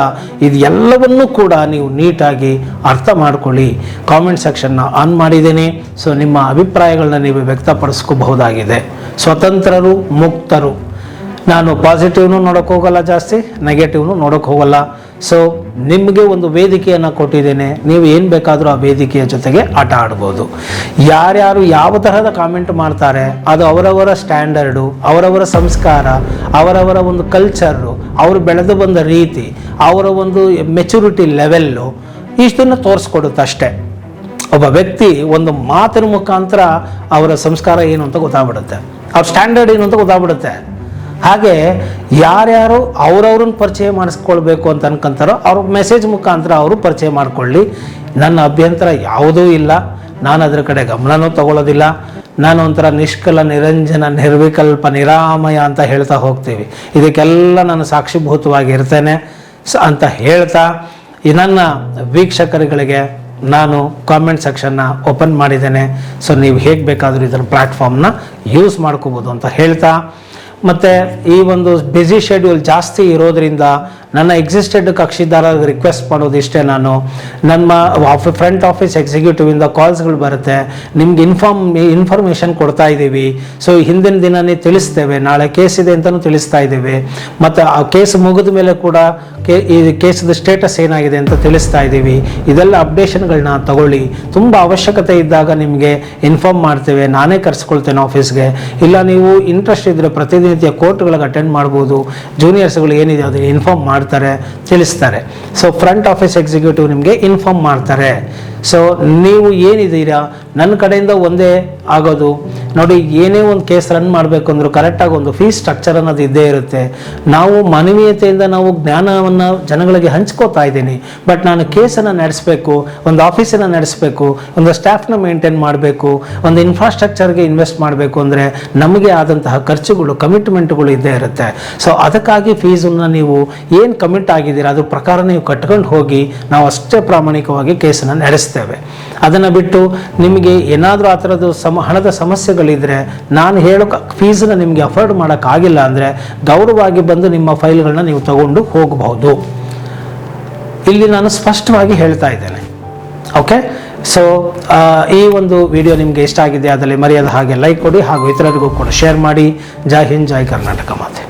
ಇದು ಎಲ್ಲವನ್ನೂ ಕೂಡ ನೀವು ನೀಟಾಗಿ ಅರ್ಥ ಮಾಡ್ಕೊಳ್ಳಿ. ಕಾಮೆಂಟ್ ಸೆಕ್ಷನ್ನ ಆನ್ ಮಾಡಿದ್ದೀನಿ. ಸೊ ನಿಮ್ಮ ಅಭಿಪ್ರಾಯಗಳನ್ನ ನೀವು ವ್ಯಕ್ತಪಡಿಸ್ಕೋಬಹುದಾಗಿದೆ. ಸ್ವತಂತ್ರರು, ಮುಕ್ತರು. ನಾನು ಪಾಸಿಟಿವ್ನು ನೋಡೋಕೆ ಹೋಗಲ್ಲ, ಜಾಸ್ತಿ ನೆಗೆಟಿವ್ನು ನೋಡೋಕೆ ಹೋಗಲ್ಲ. ಸೊ ನಿಮಗೆ ಒಂದು ವೇದಿಕೆಯನ್ನು ಕೊಟ್ಟಿದ್ದೇನೆ, ನೀವು ಏನು ಬೇಕಾದರೂ ಆ ವೇದಿಕೆಯ ಜೊತೆಗೆ ಆಟ ಆಡ್ಬೋದು. ಯಾರ್ಯಾರು ಯಾವ ತರಹದ ಕಾಮೆಂಟ್ ಮಾಡ್ತಾರೆ ಅದು ಅವರವರ ಸ್ಟ್ಯಾಂಡರ್ಡು, ಅವರವರ ಸಂಸ್ಕಾರ, ಅವರವರ ಒಂದು ಕಲ್ಚರು, ಅವರು ಬೆಳೆದು ಬಂದ ರೀತಿ, ಅವರ ಒಂದು ಮೆಚುರಿಟಿ ಲೆವೆಲ್ಲು ಇಷ್ಟನ್ನು ತೋರಿಸ್ಕೊಡುತ್ತೆ ಅಷ್ಟೇ. ಒಬ್ಬ ವ್ಯಕ್ತಿ ಒಂದು ಮಾತಿನ ಮುಖಾಂತರ ಅವರ ಸಂಸ್ಕಾರ ಏನು ಅಂತ ಗೊತ್ತಾಗ್ಬಿಡುತ್ತೆ, ಅವ್ರ ಸ್ಟ್ಯಾಂಡರ್ಡ್ ಏನು ಅಂತ ಗೊತ್ತಾಗ್ಬಿಡುತ್ತೆ. ಹಾಗೆ ಯಾರ್ಯಾರು ಅವ್ರವ್ರನ್ನ ಪರಿಚಯ ಮಾಡಿಸ್ಕೊಳ್ಬೇಕು ಅಂತ ಅನ್ಕೊಂತಾರೋ ಅವ್ರ ಮೆಸೇಜ್ ಮುಖಾಂತರ ಅವರು ಪರಿಚಯ ಮಾಡಿಕೊಳ್ಳಿ. ನನ್ನ ಅಭ್ಯಂತರ ಯಾವುದೂ ಇಲ್ಲ. ನಾನು ಅದರ ಕಡೆ ಗಮನನೂ ತಗೊಳ್ಳೋದಿಲ್ಲ. ನಾನು ಒಂಥರ ನಿಷ್ಕಲ, ನಿರಂಜನ, ನಿರ್ವಿಕಲ್ಪ, ನಿರಾಮಯ ಅಂತ ಹೇಳ್ತಾ ಹೋಗ್ತೀವಿ. ಇದಕ್ಕೆಲ್ಲ ನಾನು ಸಾಕ್ಷಿಭೂತವಾಗಿರ್ತೇನೆ ಅಂತ ಹೇಳ್ತಾ ನನ್ನ ವೀಕ್ಷಕರುಗಳಿಗೆ ನಾನು ಕಾಮೆಂಟ್ ಸೆಕ್ಷನ್ನ ಓಪನ್ ಮಾಡಿದ್ದೇನೆ. ಸೊ ನೀವು ಹೇಗೆ ಬೇಕಾದರೂ ಇದರ ಪ್ಲ್ಯಾಟ್ಫಾರ್ಮ್ನ ಯೂಸ್ ಮಾಡ್ಕೋಬೋದು ಅಂತ ಹೇಳ್ತಾ, ಮತ್ತು ಈ ಒಂದು ಬ್ಯುಸಿ ಶೆಡ್ಯೂಲ್ ಜಾಸ್ತಿ ಇರೋದ್ರಿಂದ ನನ್ನ ಎಕ್ಸಿಸ್ಟೆಡ್ ಕಕ್ಷಿದಾರರಿಗೆ ರಿಕ್ವೆಸ್ಟ್ ಮಾಡೋದಿಷ್ಟೇ, ನಾನು ನಮ್ಮ ಫ್ರಂಟ್ ಆಫೀಸ್ ಎಕ್ಸಿಕ್ಯೂಟಿವಿಂದ ಕಾಲ್ಸ್ಗಳು ಬರುತ್ತೆ, ನಿಮ್ಗೆ ಇನ್ಫಾರ್ಮೇಷನ್ ಕೊಡ್ತಾ ಇದ್ದೀವಿ. ಸೊ ಹಿಂದಿನ ದಿನವೇ ತಿಳಿಸ್ತೇವೆ, ನಾಳೆ ಕೇಸ್ ಇದೆ ಅಂತಲೂ ತಿಳಿಸ್ತಾ ಇದ್ದೀವಿ. ಮತ್ತು ಆ ಕೇಸ್ ಮುಗಿದ ಮೇಲೆ ಕೂಡ ಈ ಕೇಸದ ಸ್ಟೇಟಸ್ ಏನಾಗಿದೆ ಅಂತ ತಿಳಿಸ್ತಾ ಇದ್ದೀವಿ. ಇದೆಲ್ಲ ಅಪ್ಡೇಷನ್ಗಳನ್ನ ತಗೊಳ್ಳಿ. ತುಂಬ ಅವಶ್ಯಕತೆ ಇದ್ದಾಗ ನಿಮಗೆ ಇನ್ಫಾರ್ಮ್ ಮಾಡ್ತೇವೆ. ನಾನೇ ಕರೆಸ್ಕೊಳ್ತೇನೆ ಆಫೀಸ್ಗೆ. ಇಲ್ಲ ನೀವು ಇಂಟ್ರೆಸ್ಟ್ ಇದ್ದರೆ ಪ್ರತಿನಿತ್ಯ ಕೋರ್ಟ್ಗಳಿಗೆ ಅಟೆಂಡ್ ಮಾಡ್ಬೋದು. ಜೂನಿಯರ್ಸ್ಗಳು ಏನಿದೆ ಅದು ಇನ್ಫಾರ್ಮ್ ಮಾಡ್ತಾರೆ, ತಿಳಿಸ್ತಾರೆ. ಸೊ ಫ್ರಂಟ್ ಆಫೀಸ್ ಎಕ್ಸಿಕ್ಯೂಟಿವ್ ನಿಮಗೆ ಇನ್ಫಾರ್ಮ್ ಮಾಡ್ತಾರೆ. ಸೊ ನೀವು ಏನಿದ್ದೀರಾ ನನ್ನ ಕಡೆಯಿಂದ ಒಂದೇ ಆಗೋದು ನೋಡಿ. ಏನೇ ಒಂದು ಕೇಸ್ ರನ್ ಮಾಡಬೇಕು ಅಂದರೂ ಕರೆಕ್ಟಾಗಿ ಒಂದು ಫೀಸ್ ಸ್ಟ್ರಕ್ಚರ್ ಅನ್ನೋದು ಇದ್ದೇ ಇರುತ್ತೆ. ನಾವು ಮಾನವೀಯತೆಯಿಂದ ನಾವು ಜ್ಞಾನವನ್ನು ಜನಗಳಿಗೆ ಹಂಚ್ಕೋತಾ ಇದ್ದೀನಿ. ಬಟ್ ನಾನು ಕೇಸನ್ನು ನಡೆಸಬೇಕು, ಒಂದು ಆಫೀಸನ್ನು ನಡೆಸಬೇಕು, ಒಂದು ಸ್ಟಾಫ್ನ ಮೇಂಟೈನ್ ಮಾಡಬೇಕು, ಒಂದು ಇನ್ಫ್ರಾಸ್ಟ್ರಕ್ಚರ್ಗೆ ಇನ್ವೆಸ್ಟ್ ಮಾಡಬೇಕು ಅಂದರೆ ನಮಗೆ ಆದಂತಹ ಖರ್ಚುಗಳು, ಕಮಿಟ್ಮೆಂಟ್ಗಳು ಇದ್ದೇ ಇರುತ್ತೆ. ಸೊ ಅದಕ್ಕಾಗಿ ಫೀಸನ್ನು ನೀವು ಏನು ಕಮಿಟ್ ಆಗಿದ್ದೀರಾ ಅದ್ರ ಪ್ರಕಾರ ನೀವು ಕಟ್ಕೊಂಡು ಹೋಗಿ ನಾವು ಅಷ್ಟೇ ಪ್ರಾಮಾಣಿಕವಾಗಿ ಕೇಸನ್ನು ನಡೆಸ್ತೇವೆ. ಅದನ್ನು ಬಿಟ್ಟು ನಿಮಗೆ ಏನಾದರೂ ಆ ಥರದ್ದು ಹಣದ ಸಮಸ್ಯೆಗಳಿದ್ರೆ ನಾನು ಹೇಳೋ ಫೀಸನ್ನು ನಿಮಗೆ ಅಫೋರ್ಡ್ ಮಾಡೋಕ್ಕಾಗಿಲ್ಲ ಅಂದರೆ ಗೌರವವಾಗಿ ಬಂದು ನಿಮ್ಮ ಫೈಲ್ಗಳನ್ನ ನೀವು ತಗೊಂಡು ಹೋಗಬಹುದು. ಇಲ್ಲಿ ನಾನು ಸ್ಪಷ್ಟವಾಗಿ ಹೇಳ್ತಾ ಇದ್ದೇನೆ. ಓಕೆ, ಸೊ ಈ ಒಂದು ವಿಡಿಯೋ ನಿಮಗೆ ಇಷ್ಟ ಆಗಿದೆ, ಅದರಲ್ಲಿ ಮರೆಯದ ಹಾಗೆ ಲೈಕ್ ಕೊಡಿ ಹಾಗೂ ಇತರರಿಗೂ ಕೂಡ ಶೇರ್ ಮಾಡಿ. ಜೈ ಹಿಂದ್, ಜೈ ಕರ್ನಾಟಕ ಮಾತೆ.